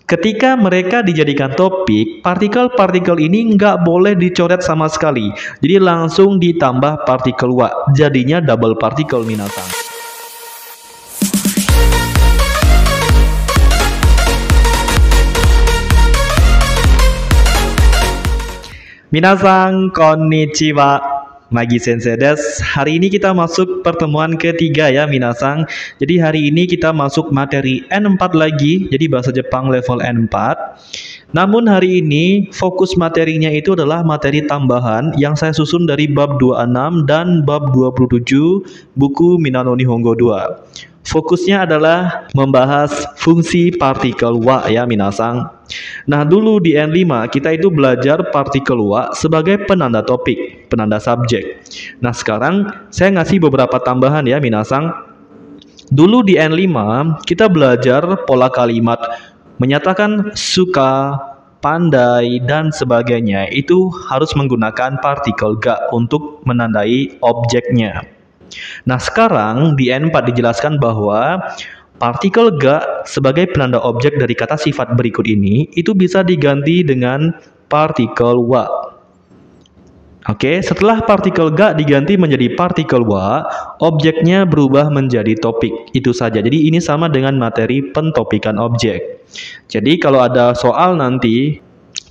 Ketika mereka dijadikan topik, partikel-partikel ini nggak boleh dicoret sama sekali. Jadi langsung ditambah partikel wa. Jadinya double particle minasang. Minasang konnichiwa. Magi Sensei desu. Hari ini kita masuk pertemuan ketiga ya minasang. Jadi hari ini kita masuk materi N4 lagi. Jadi bahasa Jepang level N4. Namun hari ini fokus materinya itu adalah materi tambahan yang saya susun dari bab 26 dan bab 27 buku Minano Nihongo 2. Fokusnya adalah membahas fungsi partikel wa ya minasang. Nah dulu di N5 kita itu belajar partikel wa sebagai penanda topik, penanda subjek. Nah sekarang saya ngasih beberapa tambahan ya minasang. Dulu di N5 kita belajar pola kalimat menyatakan suka, pandai, dan sebagainya. Itu harus menggunakan partikel ga untuk menandai objeknya. Nah sekarang di N4 dijelaskan bahwa partikel ga sebagai penanda objek dari kata sifat berikut ini itu bisa diganti dengan partikel wa. Oke, setelah partikel ga diganti menjadi partikel wa, objeknya berubah menjadi topik. Itu saja. Jadi ini sama dengan materi pentopikan objek. Jadi kalau ada soal nanti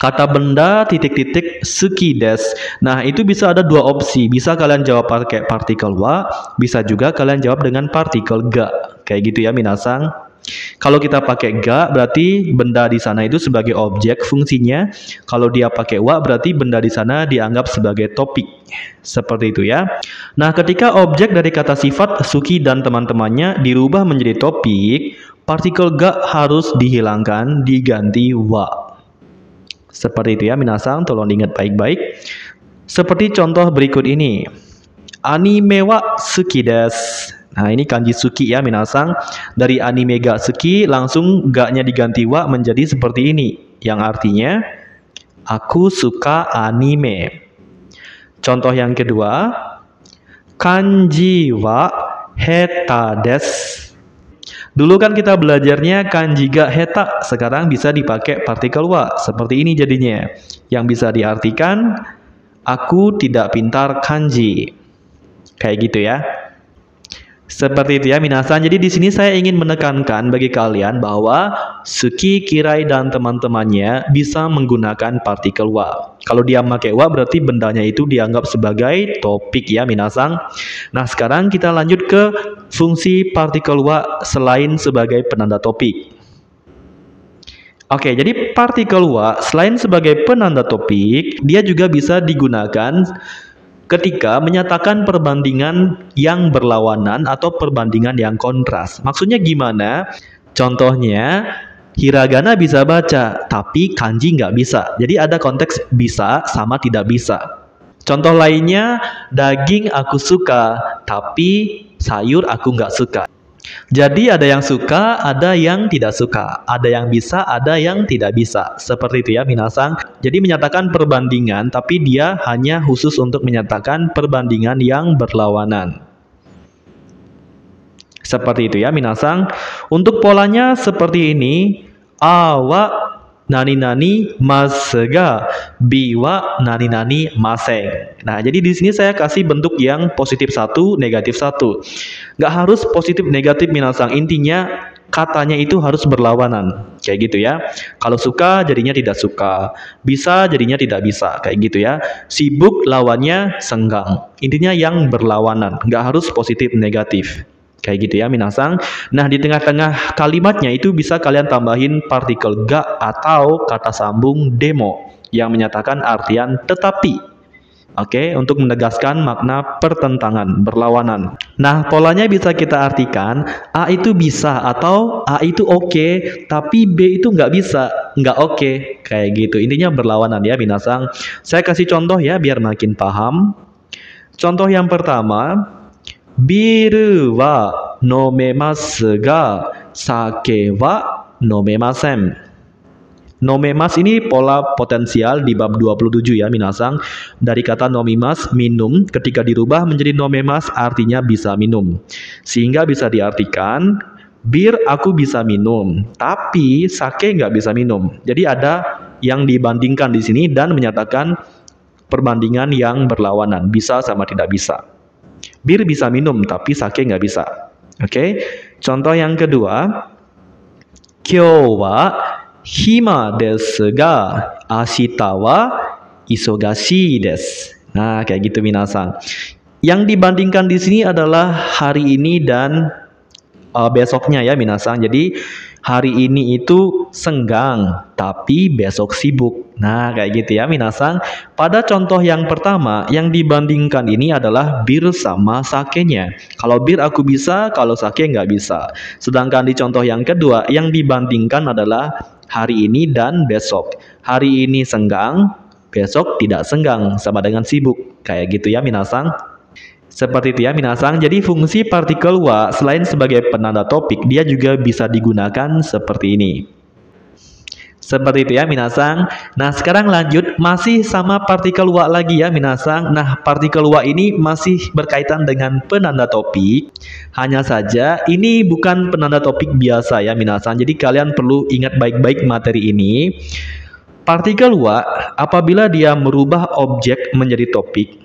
kata benda titik-titik suki desu. Nah, itu bisa ada dua opsi. Bisa kalian jawab pakai partikel wa, bisa juga kalian jawab dengan partikel ga. Kayak gitu ya, minasang. Kalau kita pakai ga, berarti benda di sana itu sebagai objek fungsinya. Kalau dia pakai wa, berarti benda di sana dianggap sebagai topik. Seperti itu ya. Nah, ketika objek dari kata sifat suki dan teman-temannya dirubah menjadi topik, partikel ga harus dihilangkan, diganti wa. Seperti itu ya minasang, tolong diingat baik-baik. Seperti contoh berikut ini. Anime wa suki desu. Nah ini kanji suki ya minasang. Dari anime ga suki langsung ga-nya diganti wa menjadi seperti ini. Yang artinya aku suka anime. Contoh yang kedua. Kanji wa heta desu. Dulu kan kita belajarnya kanji ga heta, sekarang bisa dipakai partikel wa. Seperti ini jadinya. Yang bisa diartikan, aku tidak pintar kanji. Kayak gitu ya. Seperti itu ya minasang. Jadi di sini saya ingin menekankan bagi kalian bahwa Suki, Kirai, dan teman-temannya bisa menggunakan partikel wa. Kalau dia pakai wa berarti bendanya itu dianggap sebagai topik ya minasang. Nah sekarang kita lanjut ke fungsi partikel wa selain sebagai penanda topik. Oke, jadi partikel wa selain sebagai penanda topik, dia juga bisa digunakan ketika menyatakan perbandingan yang berlawanan atau perbandingan yang kontras. Maksudnya gimana? Contohnya, hiragana bisa baca, tapi kanji nggak bisa. Jadi ada konteks bisa sama tidak bisa. Contoh lainnya, daging aku suka, tapi sayur aku nggak suka. Jadi ada yang suka, ada yang tidak suka. Ada yang bisa, ada yang tidak bisa. Seperti itu ya minasang. Jadi menyatakan perbandingan, tapi dia hanya khusus untuk menyatakan perbandingan yang berlawanan. Seperti itu ya minasang. Untuk polanya seperti ini. Awa nani-nani masu ga, bi wa nani-nani maseng. Nah, jadi di sini saya kasih bentuk yang positif 1, negatif 1. Nggak harus positif negatif minasang. Intinya katanya itu harus berlawanan. Kayak gitu ya. Kalau suka jadinya tidak suka. Bisa jadinya tidak bisa. Kayak gitu ya. Sibuk lawannya senggang. Intinya yang berlawanan. Nggak harus positif negatif. Kayak gitu ya minasang. Nah di tengah-tengah kalimatnya itu bisa kalian tambahin partikel ga atau kata sambung demo yang menyatakan artian tetapi. Oke, untuk menegaskan makna pertentangan, berlawanan. Nah polanya bisa kita artikan A itu bisa atau A itu oke, tapi B itu nggak bisa, nggak oke. Kayak gitu, intinya berlawanan ya minasang. Saya kasih contoh ya biar makin paham. Contoh yang pertama, biru wa nomemasu ga sake wa nomemasen. Nomemas ini pola potensial di bab 27 ya minasang. Dari kata nomimas minum, ketika dirubah menjadi nomemas artinya bisa minum. Sehingga bisa diartikan Bir aku bisa minum, tapi sake nggak bisa minum. Jadi ada yang dibandingkan di sini dan menyatakan perbandingan yang berlawanan, bisa sama tidak bisa. Bir bisa minum, tapi sake nggak bisa. Oke, contoh yang kedua, kyou wa hima desu ga ashita wa isogashii desu. Nah, kayak gitu minasan. Yang dibandingkan di sini adalah hari ini dan besoknya ya minasan. Jadi hari ini itu senggang tapi besok sibuk. Nah kayak gitu ya minasan. Pada contoh yang pertama yang dibandingkan ini adalah bir sama sakenya. Kalau bir aku bisa, kalau sake nggak bisa. Sedangkan di contoh yang kedua yang dibandingkan adalah hari ini dan besok. Hari ini senggang, besok tidak senggang, sama dengan sibuk. Kayak gitu ya minasan. Seperti itu ya minasang. Jadi fungsi partikel wa selain sebagai penanda topik, dia juga bisa digunakan seperti ini. Seperti itu ya minasang. Nah sekarang lanjut, masih sama partikel wa lagi ya minasang. Nah partikel wa ini masih berkaitan dengan penanda topik. Hanya saja ini bukan penanda topik biasa ya minasang. Jadi kalian perlu ingat baik-baik materi ini. Partikel wa apabila dia merubah objek menjadi topik.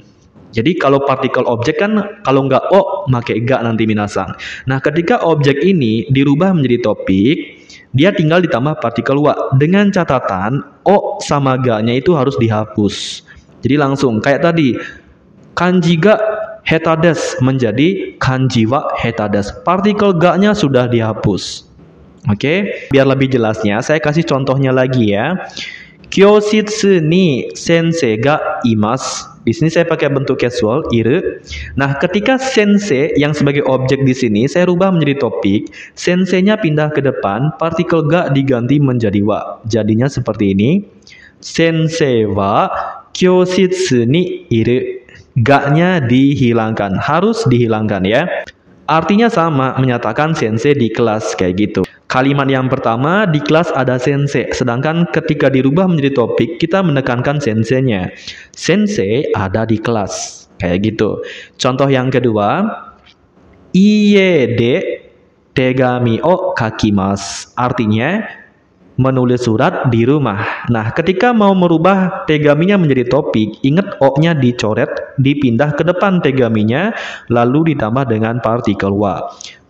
Jadi kalau partikel objek kan kalau nggak o make ga nanti minasang. Nah ketika objek ini dirubah menjadi topik, dia tinggal ditambah partikel wa dengan catatan o sama ga-nya itu harus dihapus. Jadi langsung kayak tadi kanji ga hetades menjadi kanji wa hetades. Partikel ga-nya sudah dihapus. Oke, biar lebih jelasnya saya kasih contohnya lagi ya. Kyoshitsu ni sensei ga imasu. Di sini saya pakai bentuk casual, iru. Nah, ketika sensei yang sebagai objek di sini saya rubah menjadi topik, sensei-nya pindah ke depan, partikel ga diganti menjadi wa. Jadinya seperti ini. Sensei wa kyoshitsu ni iru. Ga-nya dihilangkan, harus dihilangkan ya. Artinya sama, menyatakan sensei di kelas kayak gitu. Kalimat yang pertama, di kelas ada sensei, sedangkan ketika dirubah menjadi topik, kita menekankan sensei-nya. Sensei ada di kelas, kayak gitu. Contoh yang kedua, iie de tegami o kakimasu. Artinya, menulis surat di rumah. Nah, ketika mau merubah tegaminya menjadi topik, ingat o-nya dicoret, dipindah ke depan tegaminya, lalu ditambah dengan partikel wa.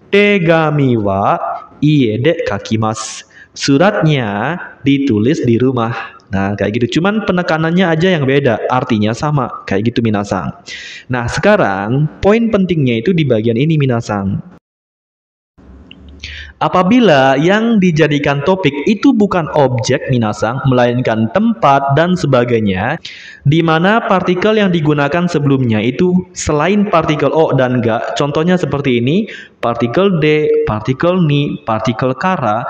Tegami wa iie de kakimasu. Suratnya ditulis di rumah. Nah, kayak gitu. Cuman penekanannya aja yang beda, artinya sama. Kayak gitu minasang. Nah, sekarang poin pentingnya itu di bagian ini minasang. Apabila yang dijadikan topik itu bukan objek minasang, melainkan tempat dan sebagainya, di mana partikel yang digunakan sebelumnya itu selain partikel o dan ga, contohnya seperti ini, partikel d, partikel ni, partikel kara.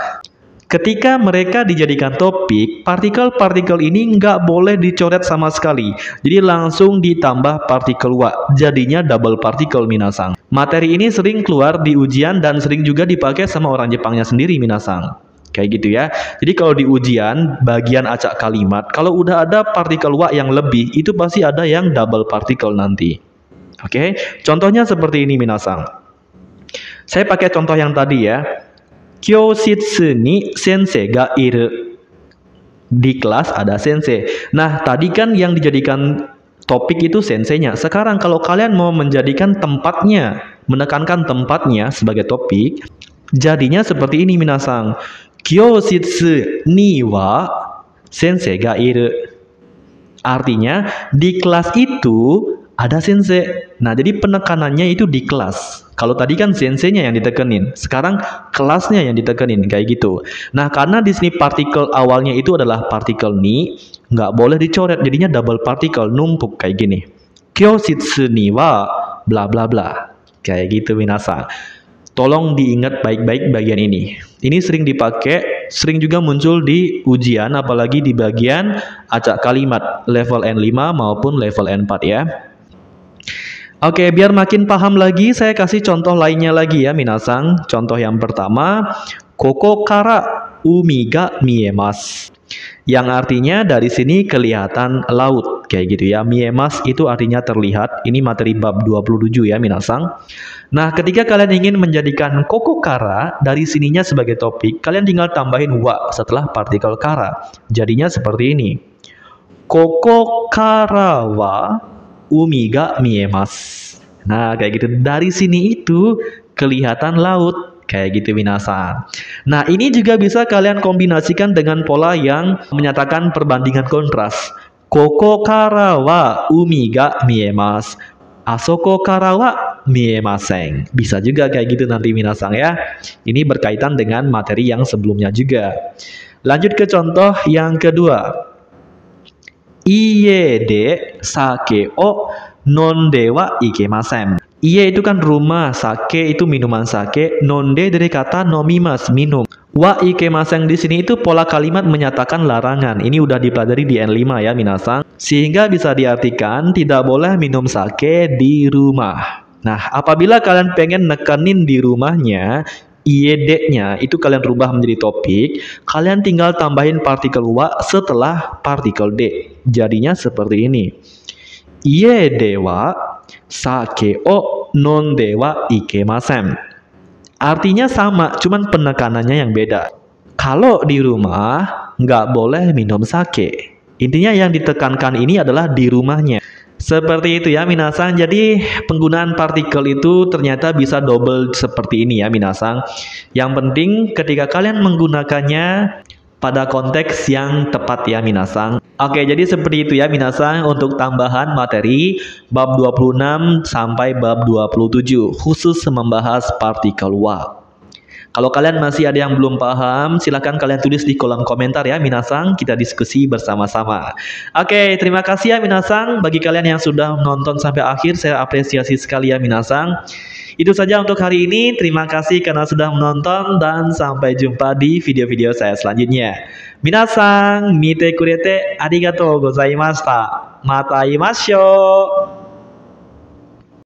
Ketika mereka dijadikan topik, partikel-partikel ini nggak boleh dicoret sama sekali. Jadi langsung ditambah partikel wa. Jadinya double partikel minasang. Materi ini sering keluar di ujian dan sering juga dipakai sama orang Jepangnya sendiri minasang. Kayak gitu ya. Jadi kalau di ujian, bagian acak kalimat, kalau udah ada partikel wa yang lebih, itu pasti ada yang double partikel nanti. Oke, contohnya seperti ini minasang. Saya pakai contoh yang tadi ya. Kyoshitsu ni sensei ga iru. Di kelas ada sensei. Nah, tadi kan yang dijadikan topik itu senseinya. Sekarang kalau kalian mau menjadikan tempatnya, menekankan tempatnya sebagai topik, jadinya seperti ini minasang. Kyoshitsu ni wa sensei ga iru. Artinya di kelas itu ada sensei. Nah, jadi penekanannya itu di kelas. Kalau tadi kan senseinya yang ditekenin, sekarang kelasnya yang ditekenin kayak gitu. Nah, karena di sini partikel awalnya itu adalah partikel ni, nggak boleh dicoret, jadinya double partikel numpuk kayak gini. Kyoshitsu ni wa bla bla bla. Kayak gitu minasa. Tolong diingat baik-baik bagian ini. Ini sering dipakai, sering juga muncul di ujian, apalagi di bagian acak kalimat level N5 maupun level N4 ya. Oke, biar makin paham lagi, saya kasih contoh lainnya lagi ya minasang. Contoh yang pertama, koko kara umi ga miemasu. Yang artinya dari sini kelihatan laut. kayak gitu ya. Miemas itu artinya terlihat. Ini materi bab 27 ya minasang. Nah, ketika kalian ingin menjadikan koko kara dari sininya sebagai topik, kalian tinggal tambahin wa setelah partikel kara. Jadinya seperti ini. Koko kara wa umi ga miemas. Nah, kayak gitu. Dari sini itu kelihatan laut. Kayak gitu minasang. Nah, ini juga bisa kalian kombinasikan dengan pola yang menyatakan perbandingan kontras. Koko kara wa umi ga miemas. Asoko kara wa miemasen. Bisa juga kayak gitu nanti minasang ya. Ini berkaitan dengan materi yang sebelumnya juga. Lanjut ke contoh yang kedua. Iye de sake o nonde wa ikemasen. Iye itu kan rumah, sake itu minuman sake, nonde dari kata nomimas, minum. Wa ikemasen di sini itu pola kalimat menyatakan larangan. Ini udah dipelajari di N5 ya minasang. Sehingga bisa diartikan tidak boleh minum sake di rumah. Nah, apabila kalian pengen nekenin di rumahnya, IED-nya itu kalian rubah menjadi topik, kalian tinggal tambahin partikel wa setelah partikel D. Jadinya seperti ini. Iede wa sake o nonde wa ikemasen. Artinya sama, cuman penekanannya yang beda. Kalau di rumah, nggak boleh minum sake. Intinya yang ditekankan ini adalah di rumahnya. Seperti itu ya minasang. Jadi penggunaan partikel itu ternyata bisa double seperti ini ya minasang. Yang penting ketika kalian menggunakannya pada konteks yang tepat ya minasang. Oke, jadi seperti itu ya minasang untuk tambahan materi bab 26 sampai bab 27 khusus membahas partikel wa. Kalau kalian masih ada yang belum paham, silahkan kalian tulis di kolom komentar ya minasang, kita diskusi bersama-sama. Oke, terima kasih ya minasang. Bagi kalian yang sudah menonton sampai akhir, saya apresiasi sekali ya minasang. Itu saja untuk hari ini. Terima kasih karena sudah menonton dan sampai jumpa di video-video saya selanjutnya. Minasang, mite kurete arigatou gozaimashita. Mata imashou.